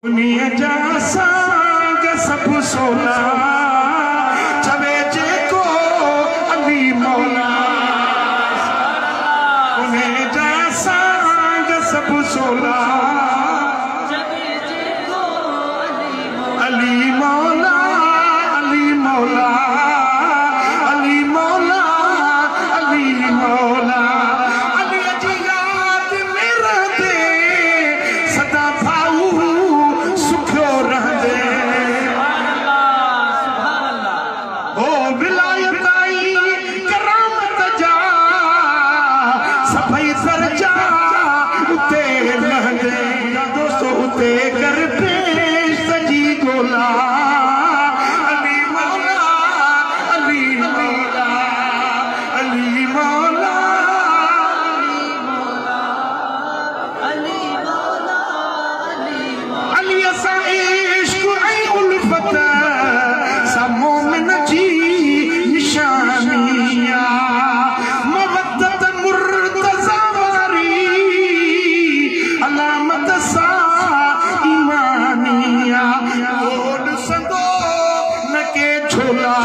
दुनिया जा सांग सब सोना चवे जेको अली मौला उन्हें जा सांग सब सोना अली मौला अली मौला अली मौला अली मौला अली जी याद में रहते सदा भाऊ सुखो रहते ओ विलायत आई करामत जा सभई सरजा उते रहते दोस्तों उते कर पेश सजी गोला अली मौला अली मौला अली मौला अली असां इश्क ऐं उल्फत सां मोमिन जी निशानिया मवद्दत मुर्तज़ा वारी अलामत सां ईमानिया ओ ॾिसंदो न के छोला